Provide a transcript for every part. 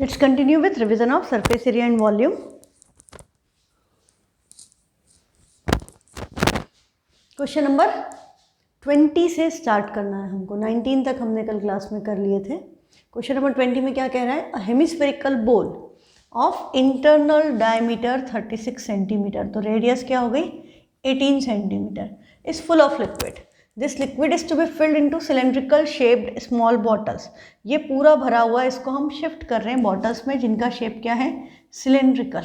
Let's continue with revision of surface area and volume. Question number 20 से start करना है हमको। 19 तक हमने कल क्लास में कर लिए थे। क्वेश्चन नंबर 20 में क्या कह रहा है? A hemispherical bowl of internal diameter 36 centimetre, तो रेडियस क्या हो गई 18 centimetre, is full of liquid. This liquid is to be filled into cylindrical shaped small bottles. ये पूरा भरा हुआ है, इसको हम शिफ्ट कर रहे हैं बॉटल्स में जिनका शेप क्या है, cylindrical.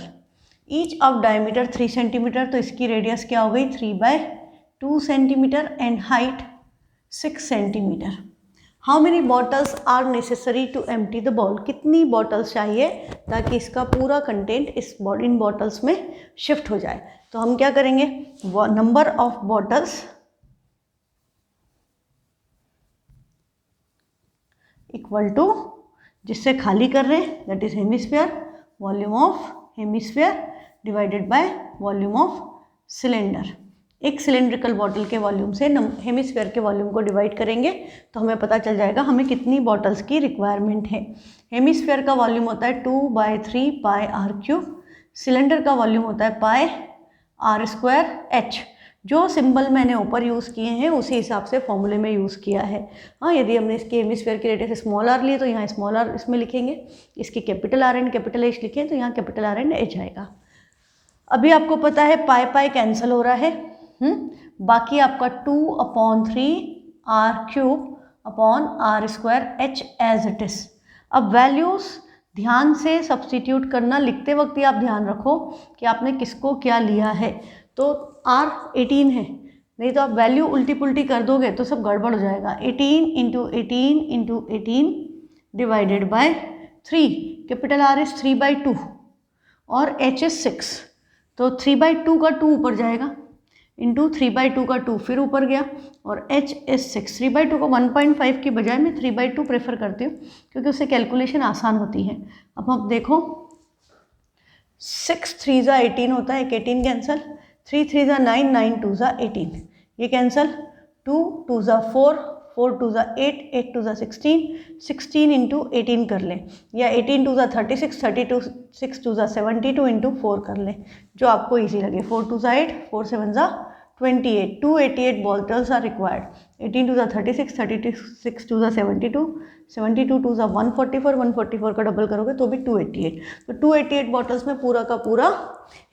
Each of diameter 3 centimetre, तो इसकी रेडियस क्या हो गई 3/2 centimetre and height 6 centimetre. How many bottles are necessary to empty the bowl? कितनी बॉटल्स चाहिए ताकि इसका पूरा कंटेंट इन बॉटल्स में शिफ्ट हो जाए? तो हम क्या करेंगे, number of bottles equal to जिससे खाली कर रहे हैं that is hemisphere, volume of hemisphere divided by volume of cylinder. एक सिलेंड्रिकल बॉटल के वॉल्यूम से हेमिस्फीयर के वॉल्यूम को डिवाइड करेंगे तो हमें पता चल जाएगा हमें कितनी बॉटल्स की रिक्वायरमेंट है। हेमिस्फीयर का वॉल्यूम होता है 2/3 पाई आर क्यूब, सिलेंडर का वॉल्यूम होता है पाई आर स्क्वायर एच। जो सिंबल मैंने ऊपर यूज़ किए हैं उसी हिसाब से फॉर्मूले में यूज़ किया है। हाँ, यदि हमने इसके हेमिस्फीयर की रेडियस स्मॉल आर लिए तो यहाँ स्मॉल आर इसमें लिखेंगे, इसकी capital R and capital H लिखें तो यहाँ कैपिटल आर एंड एच आएगा। अभी आपको पता है पाई पाई कैंसिल हो रहा है, बाकी आपका 2/3 R cube upon R square H as it is. अब वैल्यूज़ ध्यान से सब्स्टिट्यूट करना, लिखते वक्त ही आप ध्यान रखो कि आपने किसको क्या लिया है। तो R 18 है, नहीं तो आप वैल्यू उल्टी पुल्टी कर दोगे तो सब गड़बड़ हो जाएगा। 18 into 18 into 18 divided by 3, capital R is 3/2 और H इज 6, तो 3/2 का 2 ऊपर जाएगा इंटू 3/2 का 2 फिर ऊपर गया और H इज 6। 3/2 को 1.5 की बजाय मैं 3/2 प्रेफर करती हूँ क्योंकि उससे कैलकुलेशन आसान होती है। अब आप देखो 6 3 ज़ा 18 होता है, एक 18 कैंसल, 3 3 ज़ा 9, 9 2 ज़ा 18, ये कैंसल, 2 2 ज़ा 4, 4 2 ज़ा 8, 8 2 ज़ा 16, 16 इंटू 18 कर लें, या 18 2 ज़ा 36, 32 6 2 ज़ा 72 इंटू 4 कर लें, जो आपको इजी लगे। 4 2 ज़ा 8, 4 7 ज़ा 28, 288 बॉटल्स आर रिक्वायर्ड। 18 2 ज़ा 36, 36 2 ज़ा 72, 72 2 ज़ा 144, 144 का डबल करोगे तो भी 288। तो 288 बॉटल्स में पूरा का पूरा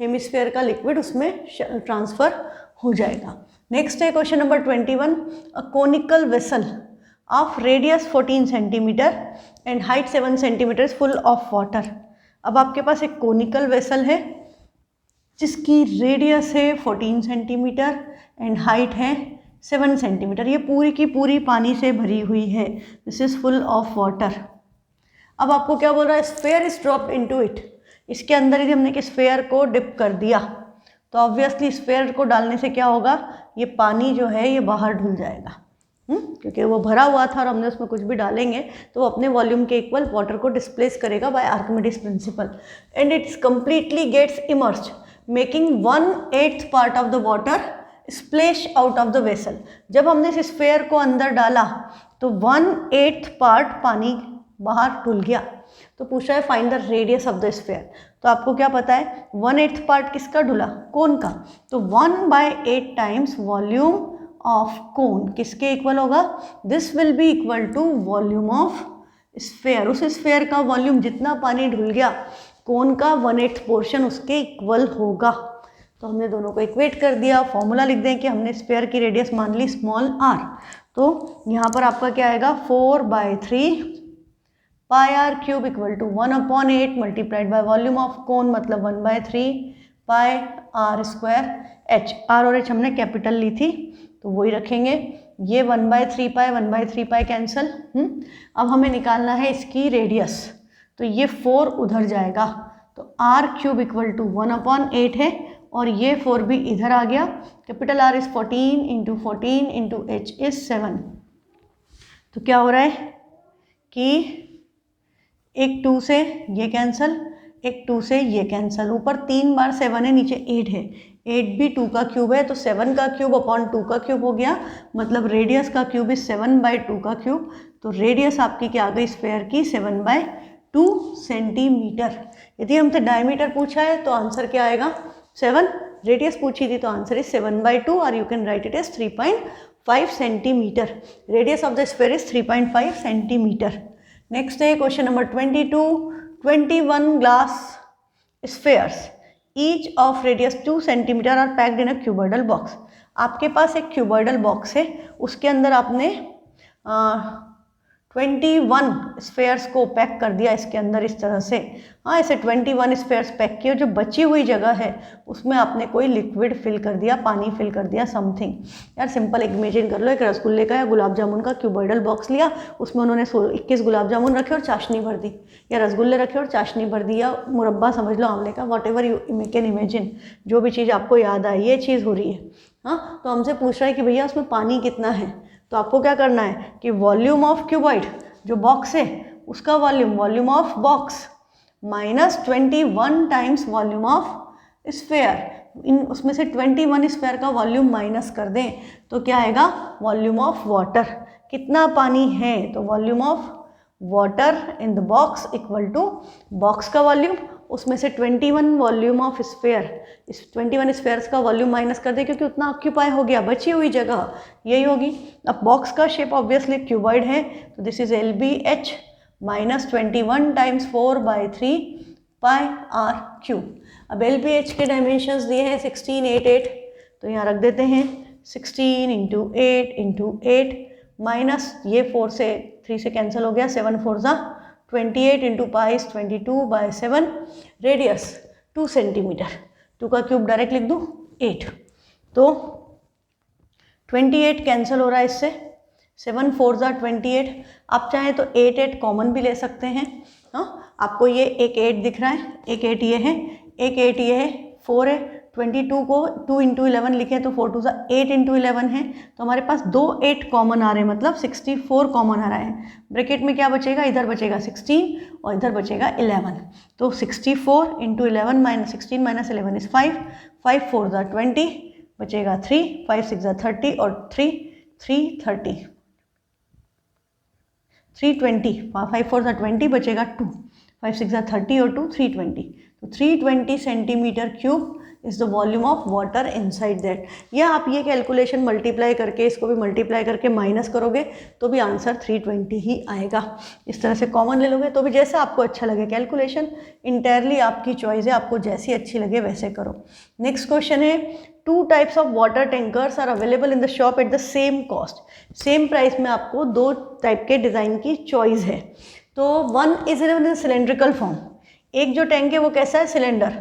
हेमिस्फीयर का लिक्विड उसमें ट्रांसफ़र हो जाएगा। नेक्स्ट है question number 21। A conical vessel of radius 14 centimetre and height 7 centimetre full of water. अब आपके पास एक कोनिकल वेसल है जिसकी रेडियस है 14 सेंटीमीटर एंड हाइट है 7 सेंटीमीटर। ये पूरी की पूरी पानी से भरी हुई है। This is full of water. अब आपको क्या बोल रहा है, sphere is dropped into it. इसके अंदर यदि हमने कि स्फेयर को डिप कर दिया तो ऑब्वियसली स्फेयर को डालने से क्या होगा, ये पानी जो है ये बाहर ढुल जाएगा, क्योंकि वो भरा हुआ था और हमने उसमें कुछ भी डालेंगे तो वो अपने वॉल्यूम के इक्वल वाटर को डिस्प्लेस करेगा by Archimedes principle and it's completely gets immersed making 1/8 part of the water splash out of the vessel. जब हमने इस स्फेयर को अंदर डाला तो 1/8 पार्ट पानी बाहर ढुल गया। तो पूछा है find the radius of the sphere. तो आपको क्या पता है 1/8 पार्ट किसका ढुला, कोन का, तो 1/8 टाइम्स वॉल्यूम ऑफ कोन किसके इक्वल होगा, this will be equal to volume of sphere. उस स्फेयर का वॉल्यूम जितना पानी ढुल गया कोन का 1/8 पोर्शन उसके इक्वल होगा। तो हमने दोनों को इक्वेट कर दिया। फॉर्मूला लिख दें कि हमने स्फेयर की रेडियस मान ली स्मॉल r, तो यहाँ पर आपका क्या आएगा 4/3 pi are cube equal to 1/8 multiplied by volume of cone, मतलब 1/3 pi are square h. R और एच हमने कैपिटल ली थी तो वही रखेंगे। ये 1/3 पाई 1/3 पाई कैंसल। अब हमें निकालना है इसकी रेडियस, तो ये 4 उधर जाएगा तो आर क्यूब इक्वल टू 1/8 है और ये 4 भी इधर आ गया। Capital R is 14 into 14 into H is 7। तो क्या हो रहा है कि एक 2 से ये कैंसल, एक 2 से ये कैंसल, ऊपर 3 बार 7 है, नीचे 8 है, 8 भी 2 का क्यूब है तो 7 का क्यूब अपॉन 2 का क्यूब हो गया, मतलब रेडियस का क्यूब इज 7/2 का क्यूब। तो रेडियस आपकी क्या आ गई स्फेयर की 7/2 2 सेंटीमीटर। यदि हमसे डायमीटर पूछा है तो आंसर क्या आएगा 7, रेडियस पूछी थी तो आंसर इज 7/2 और you can write it as 3.5 centimetre. Radius of the sphere is 3.5 centimetre. Next है question number 22, 21 glass spheres each of radius 2 centimetre are packed in a cuboidal box. आपके पास एक क्यूबॉइडल बॉक्स है, उसके अंदर आपने 21 spheres को पैक कर दिया इसके अंदर इस तरह से। हाँ, ऐसे 21 स्फेयर्स पैक किए, जो बची हुई जगह है उसमें आपने कोई लिक्विड फिल कर दिया, पानी फिल कर दिया, समथिंग। यार सिंपल इमेजिन कर लो, एक रसगुल्ले का या गुलाब जामुन का क्यूबॉइडल बॉक्स लिया, उसमें उन्होंने 21 गुलाब जामुन रखे और चाशनी भर दी, या रसगुल्ले रखे और चाशनी भर दी, या मुरब्बा समझ लो आंवले का, what ever you can imagine, जो भी चीज़ आपको याद आए, ये चीज़ हो रही है। हाँ, तो हमसे पूछ रहा है कि भैया उसमें पानी कितना है, तो आपको क्या करना है कि वॉल्यूम ऑफ क्यूबॉइड जो बॉक्स है उसका volume of box minus 21 times volume of sphere, इन उसमें से 21 स्फेयर का वॉल्यूम माइनस कर दें तो क्या आएगा वॉल्यूम ऑफ वाटर। कितना पानी है तो volume of water in the box equal to box का वॉल्यूम, उसमें से 21 वॉल्यूम ऑफ स्फेयर, इस 21 स्फेयर्स का वॉल्यूम माइनस कर दे क्योंकि उतना ऑक्यूपाई हो गया, बची हुई जगह यही होगी। अब बॉक्स का शेप ऑब्वियसली क्यूबॉइड है तो this is LBH minus 21 times 4/3 pi are cube. अब LBH के डायमेंशंस दिए हैं 16, 8, 8, तो यहाँ रख देते हैं 16 × 8 × 8 माइनस ये 4 से 3 से कैंसिल हो गया, 7 4 ज़ा 28 × पाई 22/7, रेडियस 2 सेंटीमीटर, 2 का क्यूब डायरेक्ट लिख दूँ 8, तो 28 कैंसिल हो रहा है इससे, 7 4 ज़ा 28, आप चाहें तो 8 8 कॉमन भी ले सकते हैं। हाँ, आपको ये एक 8 दिख रहा है, एक 8 ये है, एक 8 ये है, 4 है, 22 को 2 × 11 लिखे तो 4 2 ज़ा 8 × 11 है, तो हमारे पास 2 8 कॉमन आ रहे हैं, मतलब 64 कॉमन आ रहा है। ब्रैकेट में क्या बचेगा, इधर बचेगा 16 और इधर बचेगा 11, तो 64 × 11 माइनस 16 माइनस 11 इज 5, 5 4 ज़ा 20 बचेगा 3, 5 6 ज़ा 30 और 3 330 320, 5 4 ज़ा 20 बचेगा 2, 5 6 ज़ा 30 और 2 320, तो 320 centimetre cube is the volume of water inside that. या आप ये कैलकुलेशन मल्टीप्लाई करके, इसको भी मल्टीप्लाई करके माइनस करोगे तो भी आंसर 320 ही आएगा। इस तरह से कॉमन ले लोगे तो भी जैसा आपको अच्छा लगे, कैलकुलेशन इंटायरली आपकी चॉइस है, आपको जैसी अच्छी लगे वैसे करो। नेक्स्ट क्वेश्चन है, 2 types of water tankers are available in the shop at the same cost. Same price में आपको 2 टाइप के डिज़ाइन की चॉइस है। तो one is in cylindrical form, एक जो टैंक है वो कैसा है, cylinder,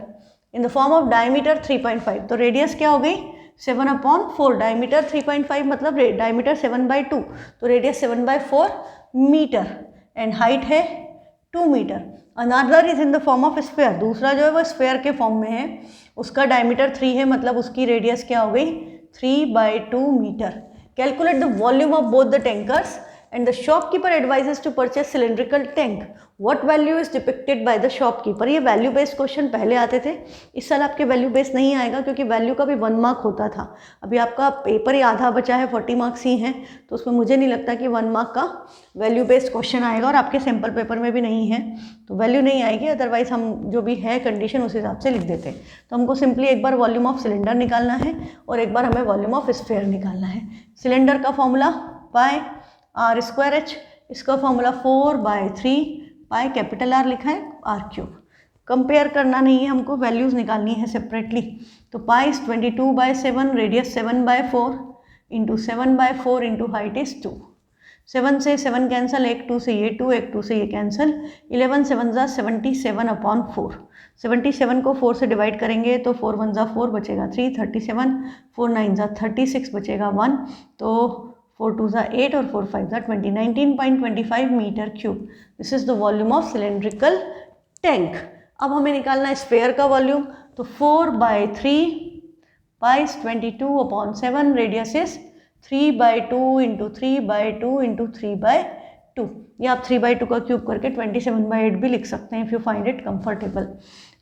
in the form of diameter 3.5, तो रेडियस क्या हो गई 7/4, डायमीटर 3.5 मतलब डायमीटर 7/2, तो रेडियस 7/4 मीटर एंड हाइट है 2 metre. Another is in the form of sphere, दूसरा जो है वो स्फेयर के फॉर्म में है, उसका डायमीटर 3 है, मतलब उसकी रेडियस क्या हो गई 3/2 metre. Calculate the volume of both the tankers and the shopkeeper advises to purchase cylindrical tank. What value is depicted by the shopkeeper? ये वैल्यू बेस्ड क्वेश्चन पहले आते थे, इस साल आपके वैल्यू बेस्ड नहीं आएगा क्योंकि वैल्यू का भी 1 मार्क होता था। अभी आपका पेपर ही आधा बचा है, 40 मार्क्स ही हैं, तो उसमें मुझे नहीं लगता कि 1 मार्क का वैल्यू बेस्ड क्वेश्चन आएगा, और आपके सैम्पल पेपर में भी नहीं है तो वैल्यू नहीं आएगी। अदरवाइज हम जो भी है कंडीशन उस हिसाब से लिख देते। तो हमको सिंपली एक बार वॉल्यूम ऑफ सिलेंडर निकालना है और एक बार हमें वॉल्यूम ऑफ स्फेयर निकालना है। सिलेंडर का फॉर्मूला पाई r²h, इसका फॉर्मूला 4/3 पाई, कैपिटल R लिखा है, r3। कंपेयर करना नहीं है, हमको वैल्यूज़ निकालनी है सेपरेटली। तो पाई 22/7, radius 7/4 into 7/4 into height is 2, 7 से 7 कैंसिल, एक 2 से ये 2, एक 2 से ये कैंसिल, 11 7 ज़ा 77/4, 77 को 4 से डिवाइड करेंगे तो 4 1 ज़ा 4 बचेगा 3, 37, 4 9 ज़ा 36 बचेगा 1, तो 4 2 ज़ा 8 और 4 5 ज़ा 20, 19.25 metre cube. This is the volume of cylindrical tank. अब हमें निकालना है स्फेयर का वॉल्यूम, तो 4/3 pi 22/7, radius is 3/2 into 3/2 into 3/2। ये आप 3/2 का क्यूब करके 27/8 भी लिख सकते हैं if you find it comfortable.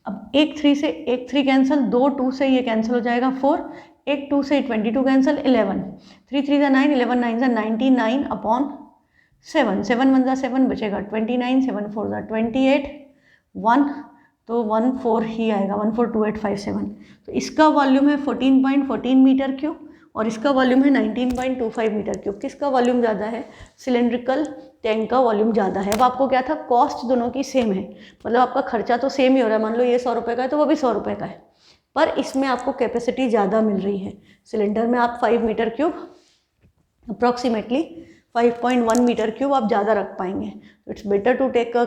अब एक 3 से एक 3 कैंसिल, 2 2 से ये कैंसिल हो जाएगा 4, एक 2 से 22 कैंसिल, 11, 3 3 ज़ा 9, 11 9 ज़ा 99/7, 7, 7 1 = 7 बचेगा 29, 7 4 = 28, 1 तो 14 ही आएगा, 142857। तो इसका वॉल्यूम है 14.14 मीटर क्यूब और इसका वॉल्यूम है 19.25 मीटर क्यूब। किसका वॉल्यूम ज़्यादा है? सिलेंड्रिकल टैंक का वॉल्यूम ज़्यादा है। अब आपको क्या था, कॉस्ट दोनों की सेम है, मतलब आपका खर्चा तो सेम ही हो रहा है। मान लो ये 100 रुपये का है तो वो भी 100 रुपये का है, पर इसमें आपको कैपेसिटी ज़्यादा मिल रही है। सिलेंडर में आप 5 metre cube approximately 5.1 metre cube आप ज़्यादा रख पाएंगे। तो इट्स बेटर टू टेक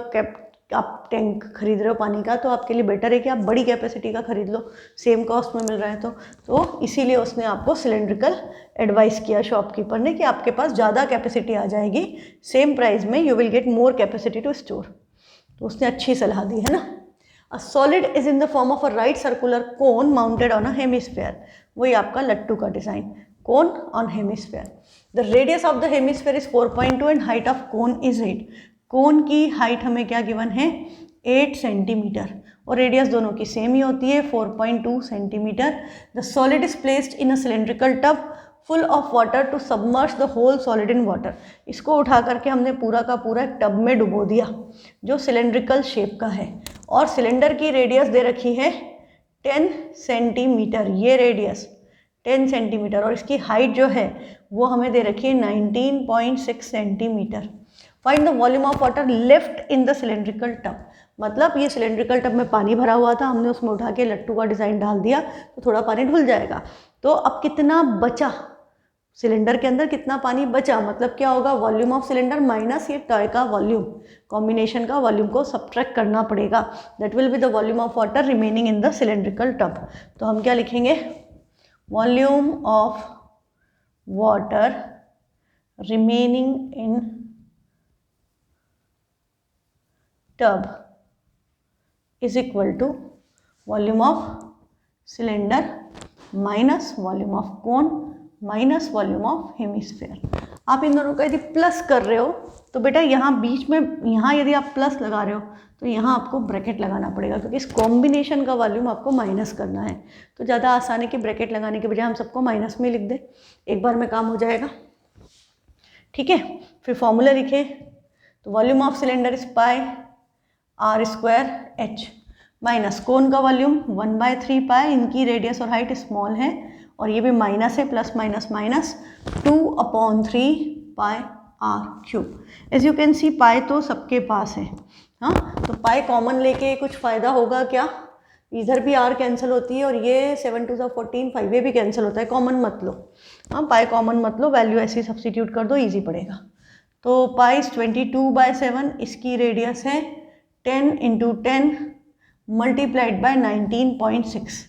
आप टैंक खरीद रहे हो पानी का, तो आपके लिए बेटर है कि आप बड़ी कैपेसिटी का खरीद लो, सेम कॉस्ट में मिल रहा है। तो इसीलिए उसने आपको सिलेंड्रिकल एडवाइस किया शॉपकीपर ने कि आपके पास ज़्यादा कैपेसिटी आ जाएगी, सेम प्राइस में you will get more capacity to store. तो उसने अच्छी सलाह दी है ना। A solid is in the form of a right circular cone mounted on a hemisphere. वही आपका लट्टू का design, cone on hemisphere. The radius of the hemisphere is 4.2 and height of cone is 8। Cone की height हमें क्या given है? 8 centimetre, और radius दोनों की सेम ही होती है 4.2 centimetre. The solid is placed in a cylindrical tub full of water to submerge the whole solid in water. इसको उठा करके हमने पूरा का पूरा एक टब में डुबो दिया जो सिलेंड्रिकल शेप का है, और सिलेंडर की रेडियस दे रखी है 10 सेंटीमीटर, ये रेडियस 10 सेंटीमीटर, और इसकी हाइट जो है वो हमें दे रखी है 19.6 centimetre. Find the volume of water left in the cylindrical tub. मतलब ये सिलेंड्रिकल टब में पानी भरा हुआ था, हमने उसमें उठा के लट्टू का डिज़ाइन डाल दिया तो थोड़ा पानी धुल जाएगा। तो अब कितना बचा, सिलेंडर के अंदर कितना पानी बचा, मतलब क्या होगा, वॉल्यूम ऑफ सिलेंडर माइनस ये टॉय का वॉल्यूम, कॉम्बिनेशन का वॉल्यूम को सब्ट्रैक्ट करना पड़ेगा। That will be the volume of water remaining in the cylindrical tub. तो हम क्या लिखेंगे? Volume of water remaining in tub is equal to volume of cylinder minus volume of cone minus volume of hemisphere. आप इन दोनों का यदि plus कर रहे हो तो बेटा यहाँ बीच में, यहाँ यदि आप प्लस लगा रहे हो तो यहाँ आपको ब्रैकेट लगाना पड़ेगा, क्योंकि इस कॉम्बिनेशन का वॉल्यूम आपको माइनस करना है। तो ज़्यादा आसानी के ब्रैकेट लगाने के बजाय हम सबको माइनस में लिख दें, एक बार में काम हो जाएगा। ठीक है, फिर फॉर्मूला लिखे, तो volume of cylinder is pi are square H, minus cone का वॉल्यूम 1/3 पाई, इनकी रेडियस और हाइट स्मॉल है और ये भी माइनस है, plus minus minus 2/3 pi are cube. As you can see pi तो सबके पास है, हाँ, तो पाई कॉमन लेके कुछ फ़ायदा होगा क्या? इधर भी आर कैंसिल होती है और ये 7 2 14 5 ये भी कैंसिल होता है, कॉमन मत लो, हाँ, पाई कॉमन मत लो, वैल्यू ऐसी सब्सिट्यूट कर दो, ईजी पड़ेगा। तो पाई 22/7, इसकी रेडियस है 10 × 10 multiplied by 19.6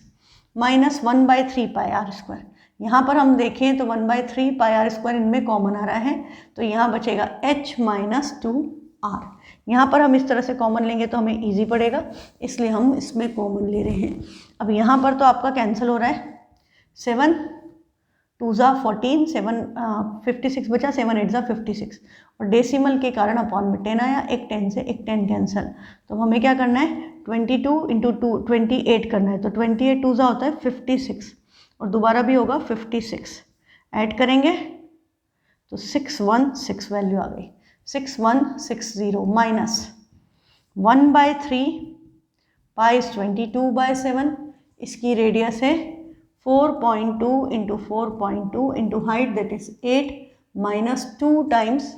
minus 1/3 pi are square. यहाँ पर हम देखें तो 1/3 पाई आर स्क्वायर इनमें कॉमन आ रहा है, तो यहाँ बचेगा h माइनस 2r। यहाँ पर हम इस तरह से कॉमन लेंगे तो हमें इजी पड़ेगा, इसलिए हम इसमें कॉमन ले रहे हैं। अब यहाँ पर तो आपका कैंसिल हो रहा है, 7 2 14, 56 बचा, 7 8 56, और डेसिमल के कारण अपॉन में 10 आया, एक 10 से एक 10 कैंसिल। तो हमें क्या करना है, 22 × 2 28 करना है, तो 28 2 होता है 56 और दोबारा भी होगा 56, ऐड करेंगे तो 616 वैल्यू आ गई, 6160 माइनस 1/3 पाई 22/7, इसकी रेडियस है 4.2 × 4.2 × height that is 8 minus 2 times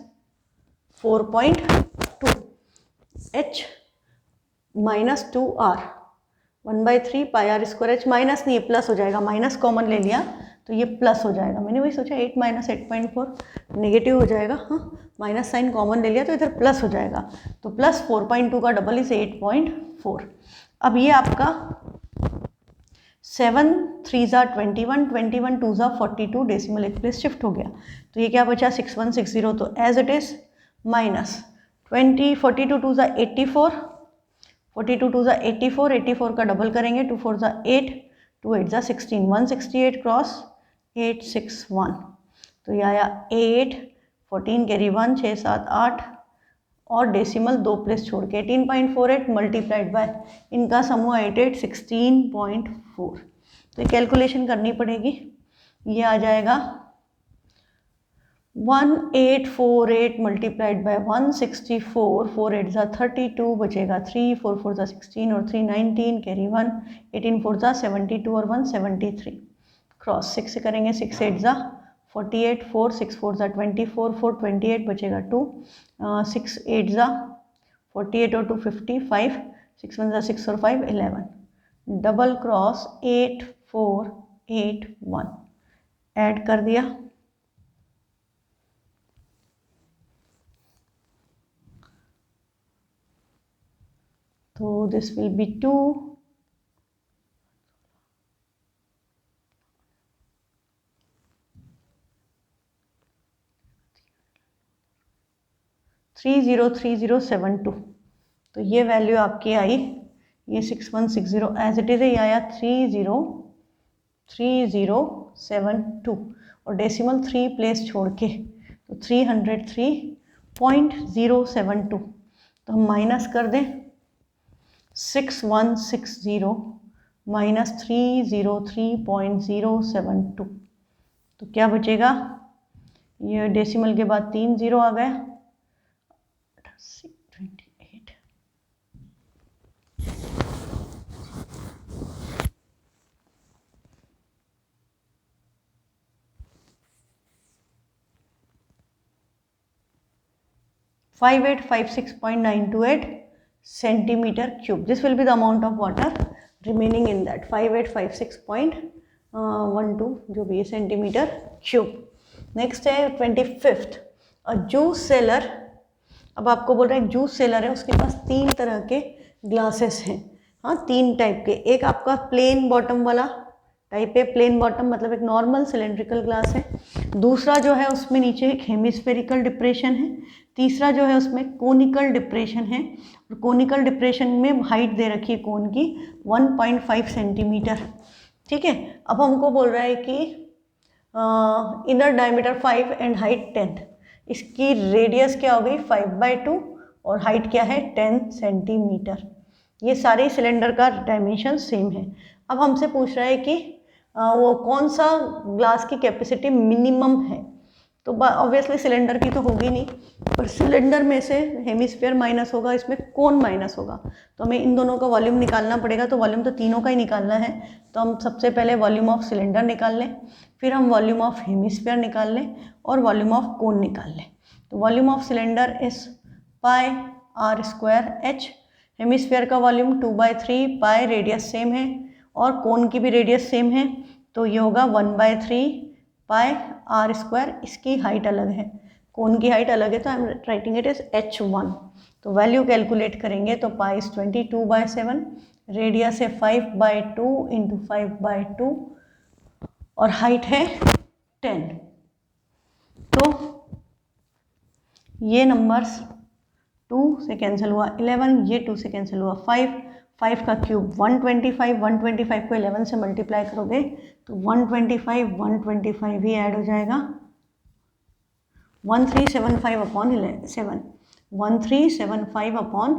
4.2 h minus 2r 1/3 pi are square, h minus नहीं है प्लस हो जाएगा, माइनस कॉमन ले लिया तो ये प्लस हो जाएगा। मैंने वही सोचा 8 माइनस 8.4 नेगेटिव हो जाएगा, हाँ, माइनस साइन कॉमन ले लिया तो इधर प्लस हो जाएगा, तो प्लस 4.2 का डबल इज 8.4। अब ये आपका 7 3 21, 21 2 42 डेसिमल एक प्लेस शिफ्ट हो गया, तो ये क्या बचा 6160, तो एज इट इज माइनस 20 42 2 84, 42 2 84, 84 का डबल करेंगे 2 4 8, 2 8 16, 168 क्रॉस 861, तो ये आया 8, 14 कैरी 1 6 7 8 और डेसिमल 2 प्लेस छोड़ के 18.48 मल्टीप्लाइड बाय इनका समूह 88 16.4। तो ये कैलकुलेशन करनी पड़ेगी, ये आ जाएगा 1848 मल्टीप्लाइड बाय 164, 4 8 ज़ा 32 बचेगा 3, 4 4 ज़ा 16 और 3 19, कैरी 1, 18 4 ज़ा 72 और 1 73, क्रॉस 6 से करेंगे, 6 8 ज़ा 48, 4 6 4 ज़ा 24, 4 28 बचेगा 2, 6 8 ज़ा 48 और 2 55, 6 1 ज़ा 6 और 5 11, डबल क्रॉस 8 4 8 1 ऐड कर दिया, तो दिस विल बी 2, 303072, तो ये वैल्यू आपकी आई, ये 6160 एज इट इज़ है, ये आया 303072 और डेसिमल 3 प्लेस छोड़ के तो 303.072, तो हम माइनस कर दें 6160 माइनस 303.072, तो क्या बचेगा, ये डेसिमल के बाद 3 0 आ गया, 28, 5856.928 centimeter cube. This will be the amount of water remaining in that 5856.12 जो भी है सेंटीमीटर क्यूब। नेक्स्ट है 25th, अ जूस सेलर। अब आपको बोल रहा है एक जूस सेलर है, उसके पास 3 तरह के ग्लासेस हैं, हाँ 3 टाइप के। एक आपका प्लेन बॉटम वाला टाइप है, प्लेन बॉटम मतलब एक नॉर्मल सिलेंड्रिकल ग्लास है। दूसरा जो है उसमें नीचे एक हेमिस्फेरिकल डिप्रेशन है। तीसरा जो है उसमें कोनिकल डिप्रेशन है, और कोनिकल डिप्रेशन में हाइट दे रखी है कोन की 1.5 सेंटीमीटर, ठीक है। अब हमको बोल रहा है कि इनर डायमीटर 5 एंड हाइट 10, इसकी रेडियस क्या हो गई 5/2 और हाइट क्या है 10 सेंटीमीटर। ये सारे सिलेंडर का डायमेंशन सेम है। अब हमसे पूछ रहा है कि वो कौन सा ग्लास की कैपेसिटी मिनिमम है, तो ऑब्वियसली सिलेंडर की तो होगी नहीं, पर सिलेंडर में से हेमिस्फीयर माइनस होगा, इसमें कोन माइनस होगा, तो हमें इन दोनों का वॉल्यूम निकालना पड़ेगा। तो वॉल्यूम तो तीनों का ही निकालना है, तो हम सबसे पहले वॉल्यूम ऑफ सिलेंडर निकाल लें, फिर हम वॉल्यूम ऑफ हेमिस्फीयर निकाल लें और वॉल्यूम ऑफ कोन निकाल लें। तो वॉल्यूम ऑफ सिलेंडर इस पाई r² h, हेमिस्फीयर का वॉल्यूम 2/3 पाई, रेडियस सेम है और कोन की भी रेडियस सेम है, तो ये होगा 1/3 पाई r²। इसकी हाइट अलग है, कोन की हाइट अलग है, तो I am writing it is h1। तो वैल्यू कैलकुलेट करेंगे तो पाई इज 22/7, रेडियस है 5/2 इंटू 5/2 और हाइट है 10। तो ये नंबर्स 2 से कैंसिल हुआ 11, ये 2 से कैंसिल हुआ 5, 5 का क्यूब 125, 125 को 11 से मल्टीप्लाई करोगे तो 125 125 ही ऐड हो जाएगा, 1375/7, 1375/7 अपॉन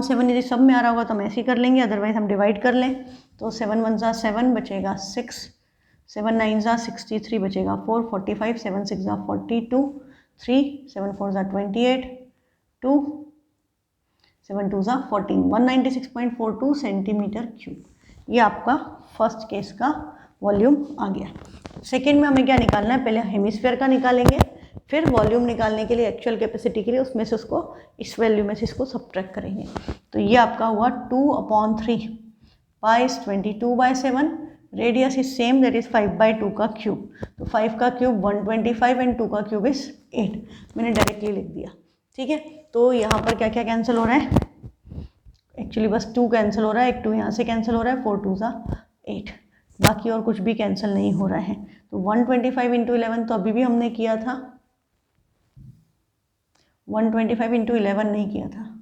7। यदि सब में आ रहा होगा तो हम ऐसे ही कर लेंगे, अदरवाइज हम डिवाइड कर लें। तो 7 1 ज़ा 7 बचेगा 6, 7 9 ज़ा 63 बचेगा 4, 45, 7 6 ज़ा 42, 3 7 4 ज़ा 28, 2 7 2 ज़ा 14, 196.42 सेंटीमीटर क्यूब। ये आपका फर्स्ट केस का वॉल्यूम आ गया। सेकेंड में हमें क्या निकालना है, पहले हेमिस्फीयर का निकालेंगे, फिर वॉल्यूम निकालने के लिए एक्चुअल कैपेसिटी के लिए उसमें से उसको इस वैल्यू में से इसको सब्ट्रैक्ट करेंगे। तो ये आपका हुआ 2/3 पाई is 22/7, radius is same that is 5/2 का क्यूब, तो 5 का क्यूब 125 एंड 2 का क्यूब इज 8, मैंने डायरेक्टली लिख दिया, ठीक है। तो यहाँ पर क्या क्या कैंसिल हो रहा है, एक्चुअली बस 2 कैंसिल हो रहा है, एक 2 यहाँ से कैंसिल हो रहा है, 4 2 ज़ा 8, बाकी और कुछ भी कैंसिल नहीं हो रहा है। तो 125 इंटू 11 तो अभी भी हमने किया था, 125 इंटू 11 नहीं किया था,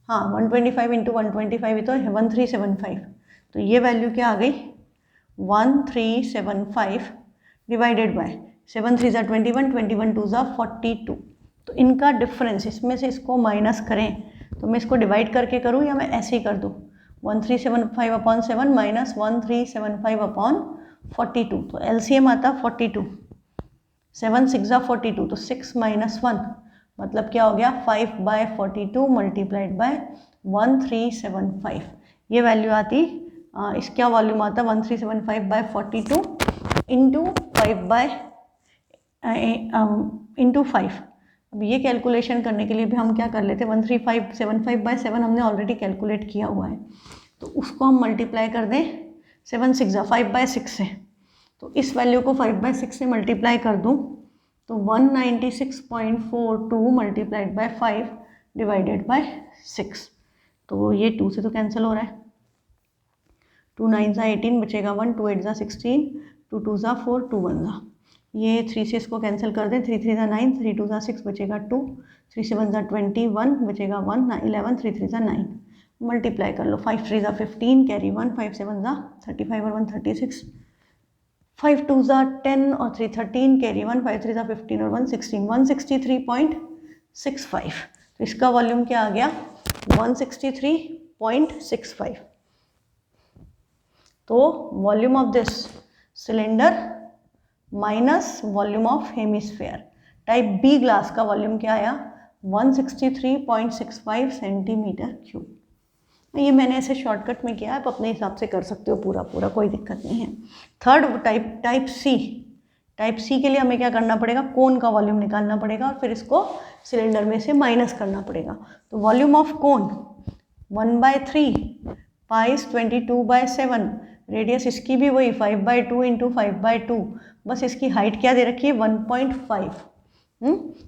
हाँ 125 इंटू 125 ही तो 1375, तो ये वैल्यू क्या आ गई 1375 डिवाइडेड बाय 7 3 ज़ा 21, 21 2 ज़ा 42। तो इनका डिफरेंस, इसमें से इसको माइनस करें तो मैं इसको डिवाइड करके करूँ या मैं ऐसे ही कर दूँ, 1375/7 माइनस 1375/42, तो एलसीएम आता 42, 7 6 42, तो 6 - 1 मतलब क्या हो गया 5/42 मल्टीप्लाइड बाय 1375। ये वैल्यू आती इस क्या वॉल्यूम आता 1375/42 इंटू 5 अब ये कैलकुलेशन करने के लिए भी हम क्या कर लेते 1375/7 हमने ऑलरेडी कैलकुलेट किया हुआ है, तो उसको हम मल्टीप्लाई कर दें 7 6 5/6 से, तो इस वैल्यू को 5/6 से मल्टीप्लाई कर दूं तो 196.42 मल्टीप्लाइड बाय 5 डिवाइडेड बाय 6, तो ये 2 से तो कैंसिल हो रहा है, 2 9 18 बचेगा 1, 2 8 16, 2 2 4, 2 1 ये 3 से इसको कैंसिल कर दें, 3 3 9, 3 2 6 बचेगा 2, 3 7 21 बचेगा 1, 11, 3 3 9 मल्टीप्लाई कर लो, 5 3 15 कैरी 1, 5 7 35 और 1 36, 5 2 10 और 3 13 कैरी 1, 5 3 15 और 1 16, 163.65। तो इसका वॉल्यूम क्या आ गया 163.65। तो volume of this cylinder minus volume of hemisphere type B glass का वॉल्यूम क्या आया 163.65 सेंटीमीटर क्यूब। ये मैंने ऐसे शॉर्टकट में किया, आप अपने हिसाब से कर सकते हो पूरा कोई दिक्कत नहीं है। थर्ड टाइप सी के लिए हमें क्या करना पड़ेगा कोन का वॉल्यूम निकालना पड़ेगा और फिर इसको सिलेंडर में से माइनस करना पड़ेगा। तो volume of cone 1/3 price 22/7, radius इसकी भी वही 5/2 इंटू 5/2, बस इसकी हाइट क्या दे रखी है 1.5,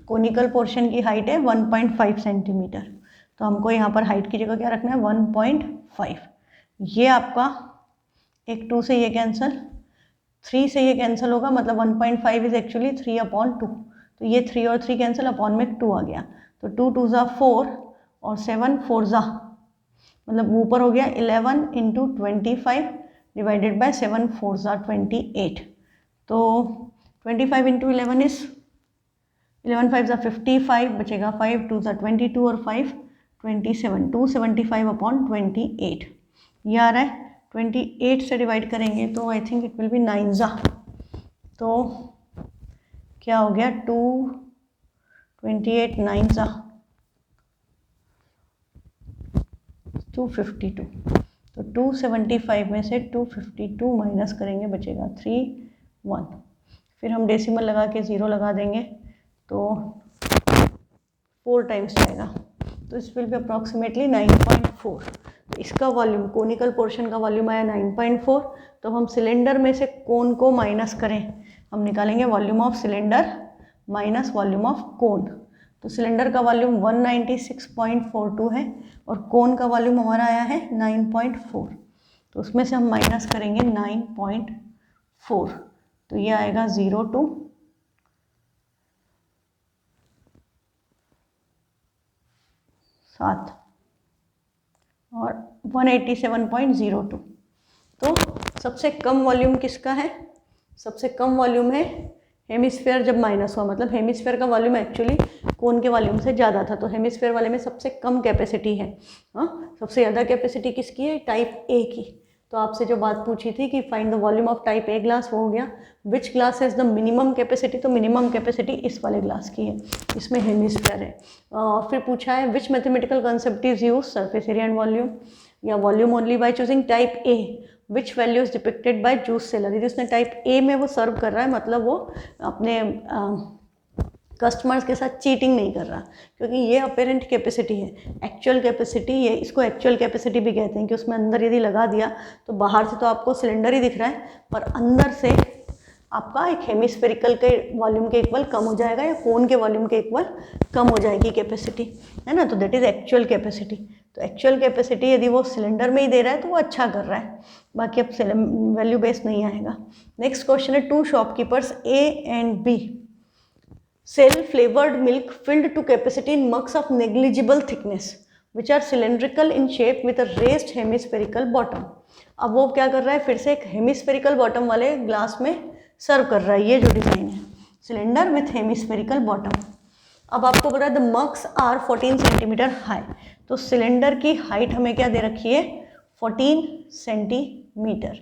कोनिकल पोर्शन की हाइट है 1.5 सेंटीमीटर, तो हमको यहाँ पर हाइट की जगह क्या रखना है 1.5। ये आपका एक 2 से ये कैंसिल, 3 से ये कैंसिल होगा, मतलब 1.5 इज एक्चुअली 3/2, तो ये 3 और 3 कैंसिल, अपॉन में 2 आ गया, तो 2 2 4 और 7 4 मतलब ऊपर हो गया 11 इंटू 25 डिवाइडेड बाय 7 4 28, तो 25 इंटू 11 इज 11 5 55 बचेगा 5 2 22 और 5 27, 275/28 ये आ रहा है। 28 से डिवाइड करेंगे तो I think it will B 9 तो क्या हो गया 228 9 252, तो 275 में से 252 माइनस करेंगे बचेगा 31, फिर हम डेसिमल लगा के 0 लगा देंगे तो 4 टाइम्स जाएगा, तो इस विल बी अप्रॉक्सीमेटली 9.4। तो इसका वॉल्यूम कोनिकल पोर्शन का वॉल्यूम आया 9.4। तो हम सिलेंडर में से कोन को माइनस करें, हम निकालेंगे volume of cylinder minus volume of cone. तो सिलेंडर का वॉल्यूम 196.42 है और कोन का वॉल्यूम हमारा आया है 9.4, तो उसमें से हम माइनस करेंगे 9.4, तो ये आएगा 0 to 7 और 187.02। तो सबसे कम वॉल्यूम किसका है, सबसे कम वॉल्यूम है हेमिस्फेयर जब माइनस हुआ, मतलब हेमिस्फेयर का वॉल्यूम एक्चुअली कोन के वॉल्यूम से ज़्यादा था, तो हेमिस्फेयर वाले में सबसे कम कैपेसिटी है। सबसे ज़्यादा कैपेसिटी किसकी है टाइप ए की। तो आपसे जो बात पूछी थी कि find the volume of type A glass, वो हो गया which glass has the minimum capacity, तो मिनिमम कैपेसिटी इस वाले ग्लास की है, इसमें हेमिस्फेयर है। फिर पूछा है which mathematical concept is use surface area and volume या volume only by choosing type A, which value is depicted by juice seller. यदि उसने टाइप ए में वो सर्व कर रहा है मतलब वो अपने कस्टमर्स के साथ चीटिंग नहीं कर रहा, क्योंकि ये अपेरेंट कैपेसिटी है, एक्चुअल कैपेसिटी ये, इसको एक्चुअल कैपेसिटी भी कहते हैं कि उसमें अंदर यदि लगा दिया तो बाहर से तो आपको सिलेंडर ही दिख रहा है पर अंदर से आपका एक हेमिस्फेरिकल के वॉल्यूम के इक्वल कम हो जाएगा या कोन के वॉल्यूम के इक्वल कम हो जाएगी कैपेसिटी, है ना। तो दैट इज एक्चुअल कैपेसिटी। तो एक्चुअल कैपेसिटी यदि वो सिलेंडर में ही दे रहा है तो वो अच्छा कर रहा है, बाकी अब वैल्यू बेस नहीं आएगा। नेक्स्ट क्वेश्चन है 2 shopkeepers A and B sell flavored milk filled to capacity in mugs of negligible thickness which are cylindrical in shape with a raised hemispherical bottom। अब वो क्या कर रहा है, फिर से एक हेमिस्फेरिकल बॉटम वाले ग्लास में सर्व कर रहा है। ये जो डिज़ाइन है सिलेंडर विथ हेमिस्फेरिकल बॉटम। अब आपको पता है the mugs are 14 centimetre high, तो सिलेंडर की हाइट हमें क्या दे रखी है 14 centimetre.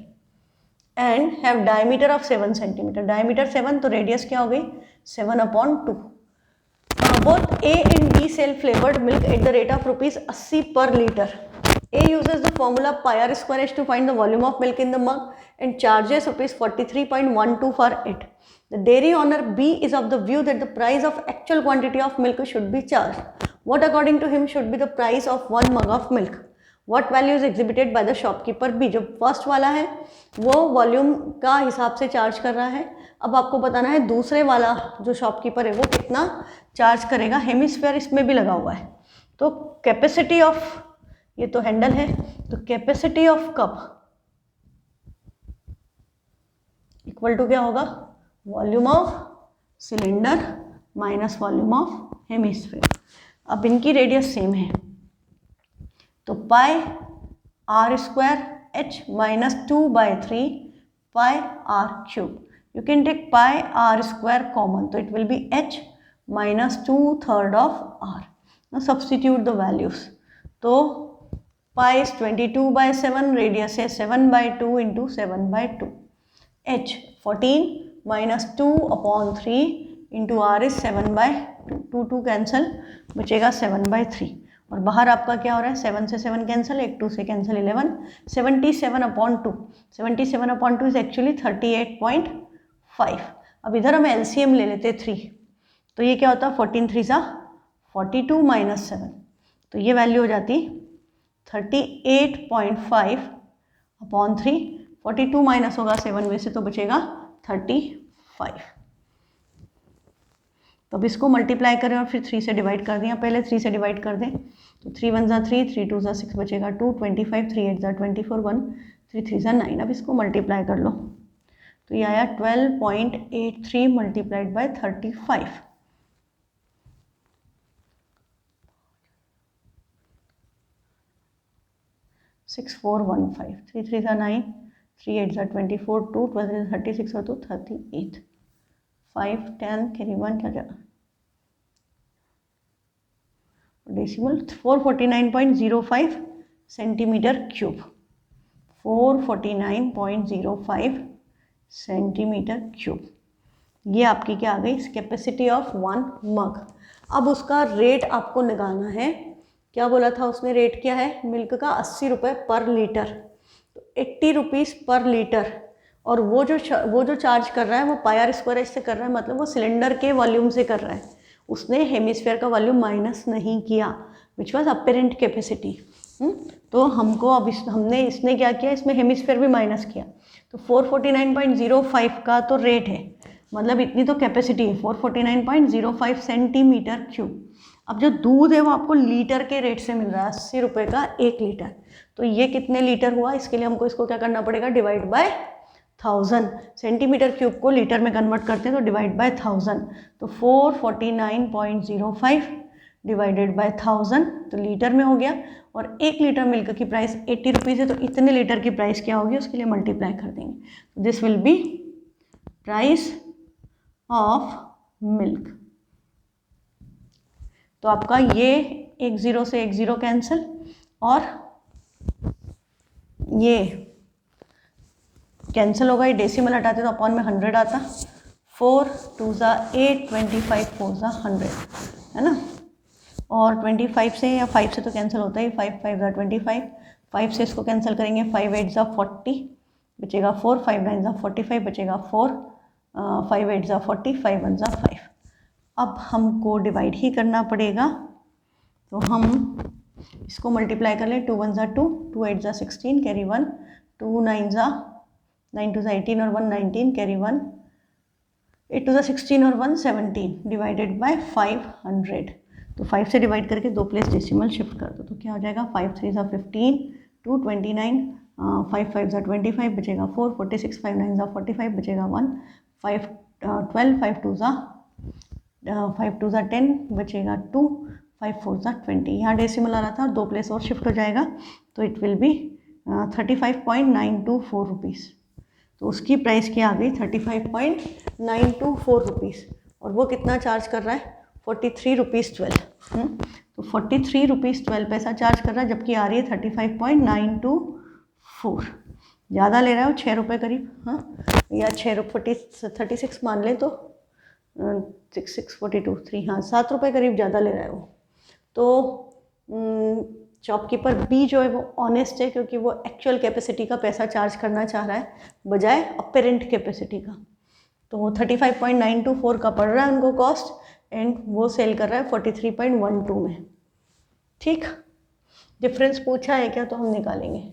And have diameter of 7 centimetre, diameter 7 तो रेडियस क्या हो गई 7/2। Both A and B sell flavoured milk at the rate of ₹80 per litre. A uses the formula pi r square h to find the volume of milk in the mug and charges ₹43.12 for it. The dairy owner B is of the view that the price of actual quantity of milk should be charged. What according to him should be the price of 1 mug of milk? What value is exhibited by the shopkeeper B? जो first वाला है वो volume का हिसाब से charge कर रहा है। अब आपको बताना है दूसरे वाला जो शॉपकीपर है वो कितना चार्ज करेगा। हेमिस्फीयर इसमें भी लगा हुआ है। तो कैपेसिटी ऑफ, ये तो हैंडल है, तो capacity of cup equal to क्या होगा, volume of cylinder minus volume of hemisphere. अब इनकी रेडियस सेम है तो pi are square H minus 2/3 pi are cube. You can take pi are square common तो it will be H minus 2/3 of R. Now substitute the values. तो pi is 22/7, radius है 7/2 into 7/2, H 14 minus 2/3 into are is 7/2, 2 cancel, बचेगा 7/3 और बाहर आपका क्या हो रहा है 7 से 7 कैंसिल, 1 2 से कैंसिल 11, 77/2, 77/2 इज एक्चुअली 38.5। अब इधर हम एलसीएम ले लेते 3 तो ये क्या होता है 14 3 सा 42 माइनस 7 तो ये वैल्यू हो जाती 38.5/3, 42 माइनस होगा 7 में से तो बचेगा 35। तो अब इसको मल्टीप्लाई करें और फिर 3 से डिवाइड कर दिया, पहले 3 से डिवाइड कर दें तो 3 1 = 3, 3 2 = 6 बचेगा 2, 25, 3 8 = 24, 1 3 3 = 9। अब इसको मल्टीप्लाई कर लो तो ये आया 12.83 मल्टीप्लाइड बाय 35। सिक्स 4 1 5, 3 3 = 9, 3 8 = 24, 2 12 = 36 और 2 38, 5 10 कैरी 1 क्या जाएगा decimal 449.05 centimetre cube, 449.05 centimetre cube. ये आपकी क्या आ गई कैपेसिटी ऑफ 1 मग। अब उसका रेट आपको निकालना है, क्या बोला था उसने, रेट क्या है मिल्क का 80 रुपये पर लीटर, तो 80 रुपीज़ पर लीटर। और वो जो चार्ज कर रहा है वो पाई आर स्क्वायर एच से कर रहा है, मतलब वो सिलेंडर के वॉल्यूम से कर रहा है, उसने हेमिस्फीयर का वॉल्यूम माइनस नहीं किया, विच वॉज अपेरेंट कैपेसिटी। तो हमको अब इसने क्या किया, इसमें हेमिस्फीयर भी माइनस किया, तो 449.05 का तो रेट है, मतलब इतनी तो कैपेसिटी है 449.05 सेंटीमीटर क्यूब। अब जो दूध है वो आपको लीटर के रेट से मिल रहा है, 80 रुपये का 1 लीटर, तो ये कितने लीटर हुआ, इसके लिए हमको इसको क्या करना पड़ेगा डिवाइड बाय 1000। सेंटीमीटर क्यूब को लीटर में कन्वर्ट करते हैं तो डिवाइड बाय 1000, तो 449.05 डिवाइडेड बाय 1000 तो लीटर में हो गया। और 1 लीटर मिल्क की प्राइस 80 रुपीज़ है, तो इतने लीटर की प्राइस क्या होगी उसके लिए मल्टीप्लाई कर देंगे। This will B price of milk. तो आपका ये 1 0 से 1 0 कैंसिल और ये कैंसिल होगा, ये डेसिमल हटाते तो अपॉन में 100 आता, 4 2 = 8, 25 4 = 100 है ना। और 25 से या 5 से तो कैंसिल होता ही, 5 5 = 25, 5 से इसको कैंसिल करेंगे, 5 8 = 40 बचेगा 4, 5 9 = 45 बचेगा 4, 5 8 = 40, 5 1 = 5। अब हमको डिवाइड ही करना पड़ेगा, तो हम इसको मल्टीप्लाई कर लें, 2 1 = 2, 2 8 = 16 कैरी 1, 2 9 = 9 2 = 18 और 1 19 कैरी 1, 8 2 = 16 और 1 17 डिवाइडेड बाय 500। तो 5 से डिवाइड करके 2 प्लेस डेसिमल शिफ्ट कर दो, तो क्या हो जाएगा 5 3 = 15, 2 29, 5 5 = 25 बचेगा 4, 46, 5 9 = 45 बचेगा 1, 5 12, 5 2 = 10 बचेगा 2, 5 4 = 20। यहाँ डेसिमल आ रहा था, 2 प्लेस और शिफ्ट हो जाएगा तो इट विल बी 35.924 रुपीज़। तो उसकी प्राइस क्या आ गई 35.924 रुपीज़, और वो कितना चार्ज कर रहा है 43 रुपीज़ 12। तो 43 रुपीज़ 12 पैसा चार्ज कर रहा है, जबकि आ रही है 35.924। ज़्यादा ले रहा है वो 6 रुपये करीब, हाँ, या 36 मान लें तो 642 3, हाँ 7 रुपये करीब ज़्यादा ले रहा है वो। तो शॉपकीपर बी जो है वो ऑनेस्ट है, क्योंकि वो एक्चुअल कैपेसिटी का पैसा चार्ज करना चाह रहा है बजाय अपेरेंट कैपेसिटी का। तो वो 35.924 का पड़ रहा है उनको कॉस्ट, एंड वो सेल कर रहा है 43.12 में। ठीक, डिफरेंस पूछा है क्या तो हम निकालेंगे।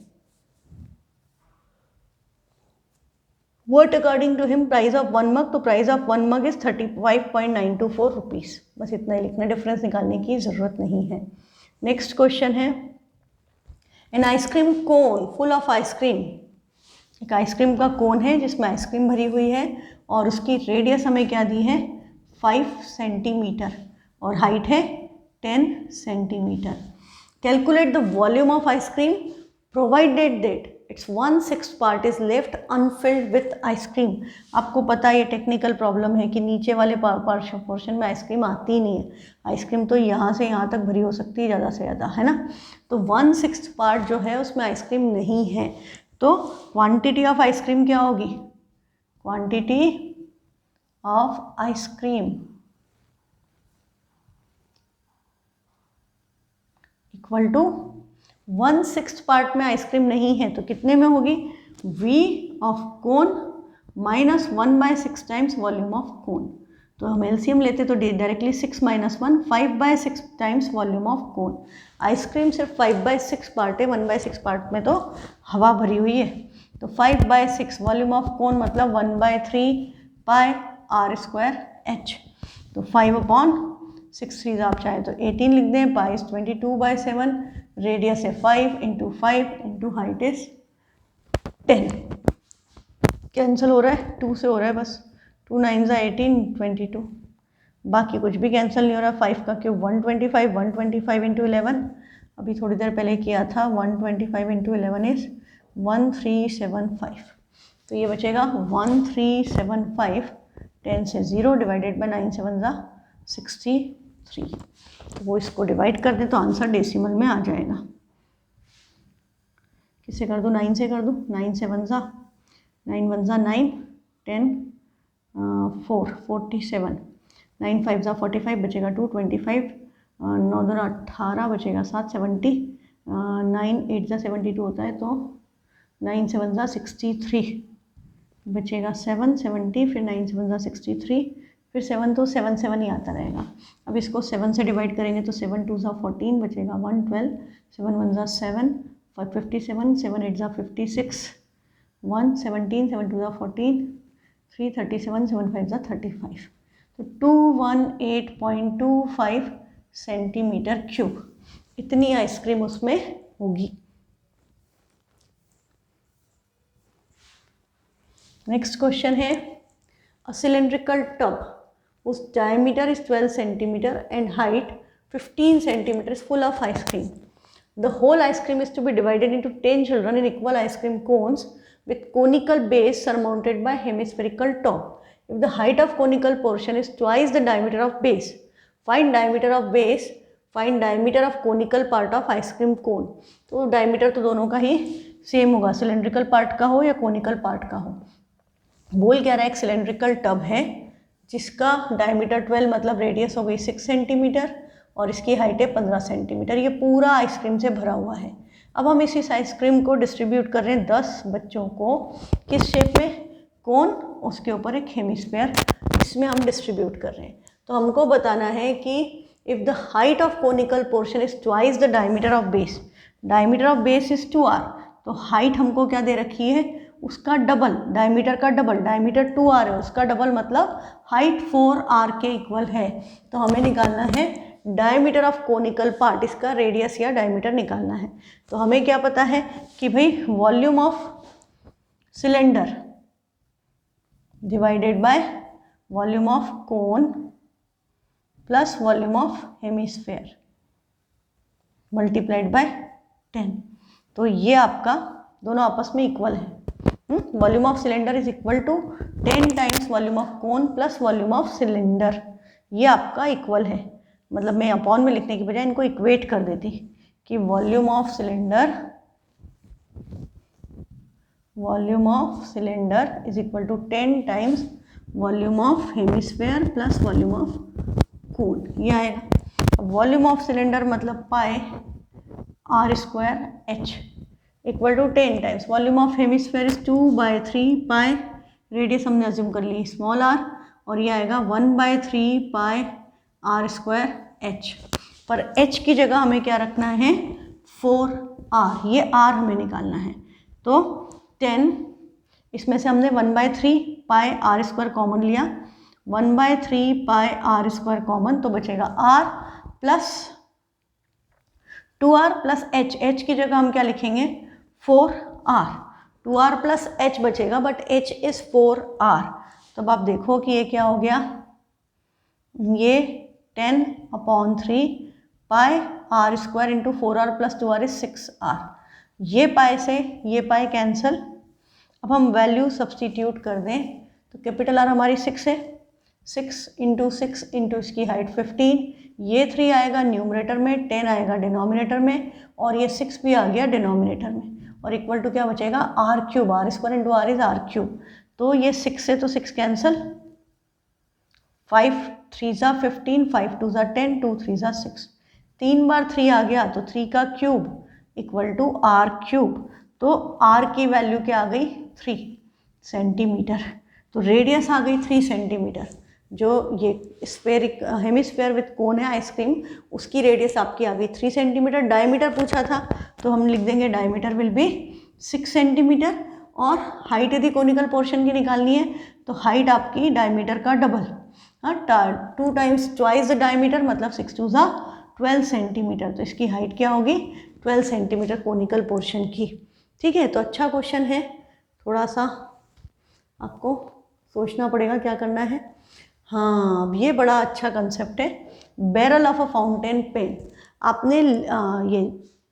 What according to him price of 1 mug, तो price of 1 mug is 35.924 rupees. बस इतना ही लिखना, डिफरेंस निकालने की ज़रूरत नहीं है। नेक्स्ट क्वेश्चन है, an ice cream cone full of ice cream. एक आइसक्रीम का कोन है जिसमें आइसक्रीम भरी हुई है, और उसकी रेडियस हमें क्या दी है 5 सेंटीमीटर, और हाइट है 10 centimetre. Calculate the volume of ice cream provided that it's 1/6 part is left Anfield with ice cream. आपको पता है ये टेक्निकल प्रॉब्लम है कि नीचे वाले पोर्शन में आइसक्रीम आती ही नहीं है। आइसक्रीम तो यहाँ से यहाँ तक भरी हो सकती है ज़्यादा से ज़्यादा, है ना। तो 1/6 पार्ट जो है उसमें आइसक्रीम नहीं है, तो क्वांटिटी ऑफ आइसक्रीम क्या होगी, quantity of ice cream equal to 1/6 part में आइसक्रीम नहीं है तो कितने में होगी, V of cone minus 1/6 times volume of cone. तो हम एलसीएम लेते तो directly 6 - 1 5/6 times volume of cone. Ice cream सिर्फ 5/6 पार्ट है, 1/6 पार्ट में तो हवा भरी हुई है। तो 5/6 वॉल्यूम ऑफ कोन मतलब 1/3 पाई r²h। तो 5/6 आप चाहे तो 18 लिख दें, पाई इज 22/7, रेडियस है 5 × 5 × हाइट इज 10। कैंसिल हो रहा है, 2 से हो रहा है बस, 2 9 18 22, बाकी कुछ भी कैंसिल नहीं हो रहा। 5 का क्यूब 125, 125 × 11 अभी थोड़ी देर पहले किया था, 125 × 11 इज 1375। तो ये बचेगा 1375, 10 से 0 डिवाइडेड बाई 9 7 = 63। तो वो इसको डिवाइड कर दें तो आंसर डेसिमल में आ जाएगा। किससे कर दूँ, 9 से कर दूँ, 9 7 = 9 1 = 9, 10 4 47, 9 5 = 45 बचेगा 2 25, 9 2 18 बचेगा 7 70, 9 8 = 72 होता है, तो 9 7 = 63 बचेगा 7 70, फिर 9 7 = 63, फिर 7 तो 7 7 ही आता रहेगा। अब इसको 7 से डिवाइड करेंगे तो 7 2 = 14 बचेगा 112, 7 1 = 7, 5 57, 7 8 = 56, 1 17, 7 2 = 14, 3 37, 7 5 = 35। तो 218.25 सेंटीमीटर क्यूब इतनी आइसक्रीम उसमें होगी। नेक्स्ट क्वेश्चन है, अ cylindrical tub whose diameter is 12 centimeter and height 15 centimeter is full of ice cream. The whole ice cream is to be divided into 10 children in equal ice cream cones with conical base surmounted by hemispherical top. If the height of conical portion is twice the diameter of base, find diameter of base, find diameter of conical part of ice cream cone. तो diameter तो दोनों का ही same होगा, cylindrical part का हो या conical part का हो। बोल क्या रहा है, एक सिलेंड्रिकल टब है जिसका डायमीटर 12 मतलब रेडियस हो गई 6 सेंटीमीटर और इसकी हाइट है 15 सेंटीमीटर। ये पूरा आइसक्रीम से भरा हुआ है। अब हम इस आइसक्रीम को डिस्ट्रीब्यूट कर रहे हैं 10 बच्चों को, किस शेप में, कोन, उसके ऊपर एक हेमिस्फीयर, इसमें हम डिस्ट्रीब्यूट कर रहे हैं। तो हमको बताना है कि if the height of conical portion is twice the diameter of base, diameter of base is 2r, तो हाइट हमको क्या दे रखी है, उसका डबल, डायमीटर का डबल, डायमीटर 2r है, उसका डबल मतलब हाइट 4r के इक्वल है। तो हमें निकालना है डायमीटर ऑफ कोनिकल पार्ट, इसका रेडियस या डायमीटर निकालना है। तो हमें क्या पता है कि भाई volume of cylinder divided by volume of cone plus volume of hemisphere multiplied by 10। तो ये आपका दोनों आपस में इक्वल है। Volume of cylinder is equal to 10 times volume of cone plus volume of cylinder, ये आपका इक्वल है। मतलब मैं अपॉन में लिखने की बजाय इनको इक्वेट कर देती कि volume of cylinder volume of cylinder is equal to 10 times volume of hemisphere plus volume of cone, ये आएगा। वॉल्यूम ऑफ सिलेंडर मतलब pi are square H equal to 10 times volume of hemisphere is 2/3 pi, radius हमने assume कर ली small R, और ये आएगा 1/3 pi are square H. पर एच की जगह हमें क्या रखना है 4r, ये r हमें निकालना है। तो 10, इसमें से हमने 1/3 पाई आर स्क्वायर कॉमन लिया, 1/3 पाई आर स्क्वायर कॉमन, तो बचेगा r plus 2r plus h, h की जगह हम क्या लिखेंगे 4r, 2r प्लस h बचेगा, बट h इज 4r। तो अब आप देखो कि ये क्या हो गया, ये 10/3 pi are square into 4r plus 2r is 6r। ये पाई से ये पाई कैंसल। अब हम वैल्यू सब्सटीट्यूट कर दें तो कैपिटल आर हमारी 6 है, 6 इंटू 6 इंटू इसकी हाइट 15, ये 3 आएगा न्यूमरेटर में, 10 आएगा डिनोमिनेटर में, और ये 6 भी आ गया डिनोमिनेटर में, और इक्वल टू क्या बचेगा r cube, r square into are is r cube. तो ये 6 से तो 6 कैंसल, 5 3 ज़ा 15, 5 2 ज़ा 10, 2 3 ज़ा 6, 3 बार 3 आ गया तो 3 का cube equal to r cube. तो आर की वैल्यू क्या आ गई 3 सेंटीमीटर, तो रेडियस आ गई 3 सेंटीमीटर। जो ये स्फेरिक हेमिस्फेयर विथ कोन है आइसक्रीम, उसकी रेडियस आपकी आ गई 3 सेंटीमीटर। डायमीटर पूछा था तो हम लिख देंगे डायमीटर विल बी 6 सेंटीमीटर, और हाइट यदि कोनिकल पोर्शन की निकालनी है तो हाइट आपकी डायमीटर का double, 2 times twice the diameter, मतलब 6 2 ज़ा 12 सेंटीमीटर। तो इसकी हाइट क्या होगी 12 सेंटीमीटर कोनिकल पोर्शन की। ठीक है, तो अच्छा क्वेश्चन है, थोड़ा सा आपको सोचना पड़ेगा क्या करना है। हाँ, अब ये बड़ा अच्छा कंसेप्ट है, barrel of a fountain pen. आपने ये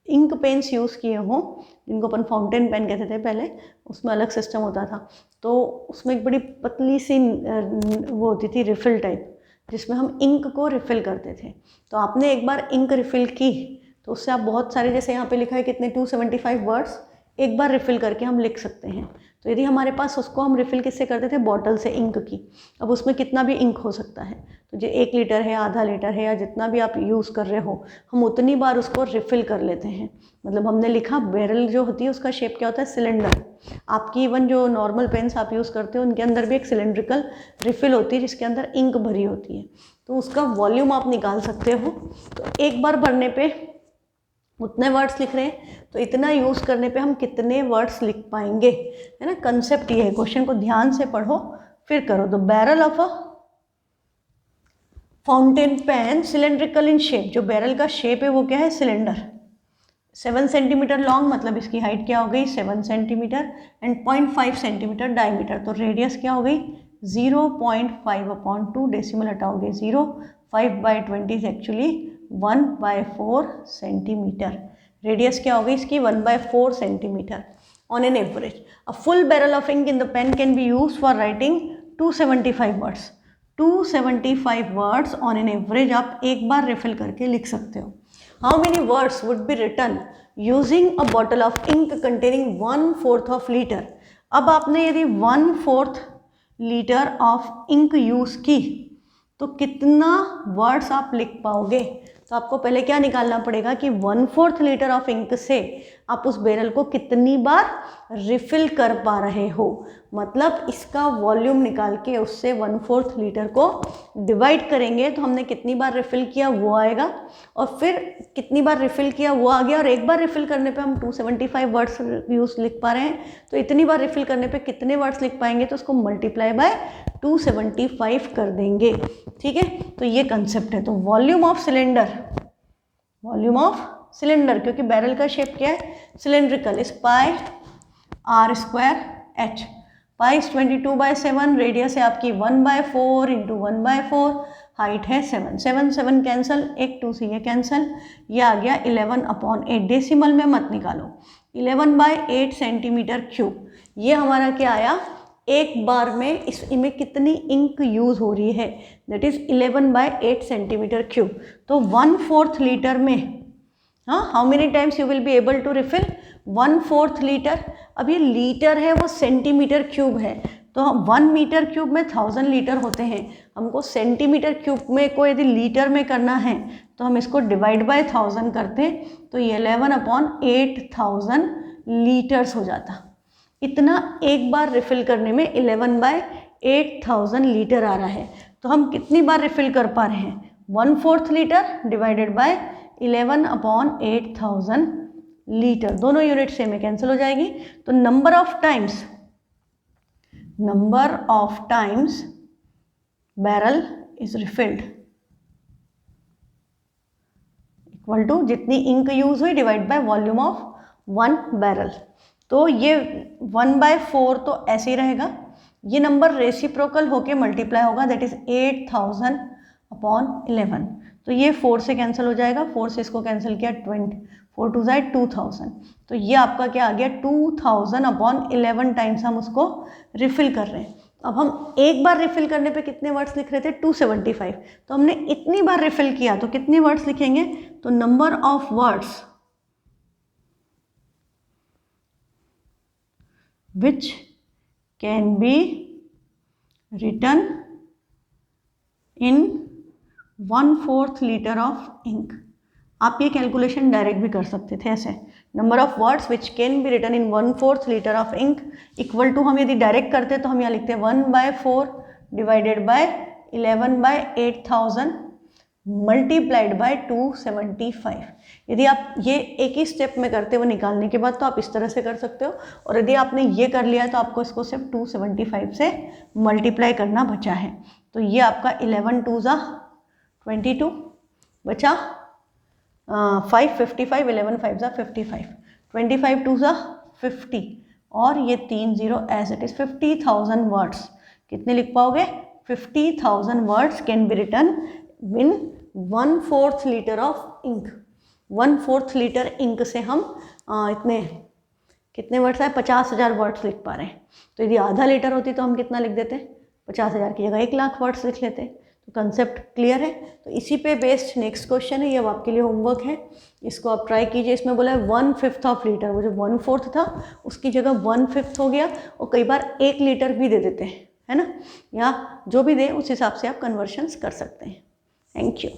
इंक पेन्स यूज़ किए हों, जिनको अपन फाउंटेन पेन कहते थे पहले, उसमें अलग सिस्टम होता था, तो उसमें एक बड़ी पतली सी वो होती थी रिफ़िल टाइप, जिसमें हम इंक को रिफ़िल करते थे। तो आपने एक बार इंक रिफ़िल की तो उससे आप बहुत सारे, जैसे यहाँ पे लिखा है कितने 275 वर्ड्स एक बार रिफ़िल करके हम लिख सकते हैं। तो यदि हमारे पास, उसको हम रिफ़िल किससे करते थे बॉटल से इंक की, अब उसमें कितना भी इंक हो सकता है, तो जो 1 लीटर है, आधा लीटर है, या जितना भी आप यूज़ कर रहे हो, हम उतनी बार उसको रिफ़िल कर लेते हैं। मतलब हमने लिखा बैरल जो होती है उसका शेप क्या होता है सिलेंडर। आपकी इवन जो नॉर्मल पेन्स आप यूज़ करते हो उनके अंदर भी एक सिलेंड्रिकल रिफ़िल होती है जिसके अंदर इंक भरी होती है, तो उसका वॉल्यूम आप निकाल सकते हो। तो एक बार भरने पे उतने वर्ड्स लिख रहे हैं, तो इतना यूज़ करने पे हम कितने वर्ड्स लिख पाएंगे, है ना। कंसेप्ट ये है, क्वेश्चन को ध्यान से पढ़ो फिर करो। The barrel of a fountain pen cylindrical in shape, जो बैरल का शेप है वो क्या है सिलेंडर, 7 सेंटीमीटर लॉन्ग, मतलब इसकी हाइट क्या हो गई 7 सेंटीमीटर, एंड 0.5 सेंटीमीटर डायमीटर। तो रेडियस क्या हो गई 0.5/2, डेसिमल हटाओगे 0, 5/20 एक्चुअली 1/4 सेंटीमीटर। रेडियस क्या हो गई इसकी 1/4 centimetre on an average. A full barrel of ink in the pen can be use for writing 275 words. 275 words on an average आप एक बार रिफिल करके लिख सकते हो। How many words would be written using a bottle of ink containing 1/4 of litre. अब आपने यदि 1/4 लीटर ऑफ इंक यूज़ की तो कितना वर्ड्स आप लिख पाओगे। तो आपको पहले क्या निकालना पड़ेगा कि 1/4 लीटर ऑफ इंक से आप उस बैरल को कितनी बार रिफिल कर पा रहे हो, मतलब इसका वॉल्यूम निकाल के उससे 1/4 लीटर को डिवाइड करेंगे तो हमने कितनी बार रिफिल किया वो आएगा, और फिर कितनी बार रिफिल किया वो आ गया, और एक बार रिफिल करने पे हम 275 वर्ड्स यूज़ लिख पा रहे हैं, तो इतनी बार रिफिल करने पे कितने वर्ड्स लिख पाएंगे, तो उसको मल्टीप्लाई बाय 275 कर देंगे। ठीक है, तो ये कंसेप्ट है। तो volume of cylinder, volume of cylinder, क्योंकि बैरल का शेप क्या है सिलेंड्रिकल, इस pi are square H. Pi 22/7, radius है आपकी 1/4 इंटू 1/4, हाइट है 7, 7 7 कैंसिल, 1 2 से ये कैंसिल, ये आ गया 11/8। डेसिमल में मत निकालो, 11/8 सेंटीमीटर क्यूब। ये हमारा क्या आया, एक बार में इसमें कितनी इंक यूज़ हो रही है, दैट इज़ 11/8 सेंटीमीटर क्यूब। तो 1/4 लीटर में, हाँ, how many times you will be able to refill 1/4 litre. अब ये लीटर है वो सेंटीमीटर क्यूब है, तो 1 मीटर क्यूब में 1000 लीटर होते हैं। हमको सेंटीमीटर क्यूब में को यदि लीटर में करना है तो हम इसको डिवाइड बाय 1000 करते, तो ये 11/8000 लीटर्स हो जाता। इतना एक बार रिफ़िल करने में 11/8000 लीटर आ रहा है। तो हम कितनी बार रिफ़िल कर पा रहे हैं? 1/4 लीटर डिवाइडेड बाय 11/8000 लीटर। दोनों यूनिट सेम है, कैंसिल हो जाएगी। तो number of times barrel is refilled equal to जितनी इंक यूज हुई divide by volume of 1 barrel. तो ये 1/4 तो ऐसे ही रहेगा, ये नंबर रेसिप्रोकल होके मल्टीप्लाई होगा, दैट इज 8000/11। तो ये 4 से कैंसिल हो जाएगा, 4 से इसको कैंसिल किया 20, 4 2 ज़ाइड 2000। तो ये आपका क्या आ गया? 2000/11 टाइम्स हम उसको रिफ़िल कर रहे हैं। अब हम एक बार रिफ़िल करने पे कितने वर्ड्स लिख रहे थे? 275। तो हमने इतनी बार रिफ़िल किया तो कितने वर्ड्स लिखेंगे? तो number of words which can be written in 1/4 litre of ink. आप ये कैलकुलेशन डायरेक्ट भी कर सकते थे ऐसे, number of words which can be written in 1/4 litre of ink equal to, हम यदि डायरेक्ट करते तो हम यहाँ लिखते हैं 1/4 डिवाइडेड बाय 11/8000 मल्टीप्लाइड बाय 275। यदि आप ये एक ही स्टेप में करते हो निकालने के बाद तो आप इस तरह से कर सकते हो, और यदि आपने ये कर लिया तो आपको इसको सिर्फ 275 से मल्टीप्लाई करना बचा है। तो ये आपका 11 2 ज़ा 22 बचा 5 55, 11 5 ज़ा 55, 25 2 ज़ा 50 और ये 3 0 एज इट इज़ 50,000 वर्ड्स। कितने लिख पाओगे? 50,000 words can be written in 1/4 litre of ink. 1/4 litre ink से हम इतने कितने वर्ड्स आए? 50,000 वर्ड्स लिख पा रहे हैं। तो यदि आधा लीटर होती तो हम कितना लिख देते? 50,000 की जगह 1 लाख वर्ड्स लिख लेते। तो कंसेप्ट क्लियर है। तो इसी पे बेस्ड नेक्स्ट क्वेश्चन है, ये अब आपके लिए होमवर्क है, इसको आप ट्राई कीजिए। इसमें बोला है 1/5 ऑफ लीटर, वो जो 1/4 था उसकी जगह 1/5 हो गया, और कई बार 1 लीटर भी दे देते हैं, है ना, या जो भी दे उस हिसाब से आप कन्वर्शंस कर सकते हैं। Thank you.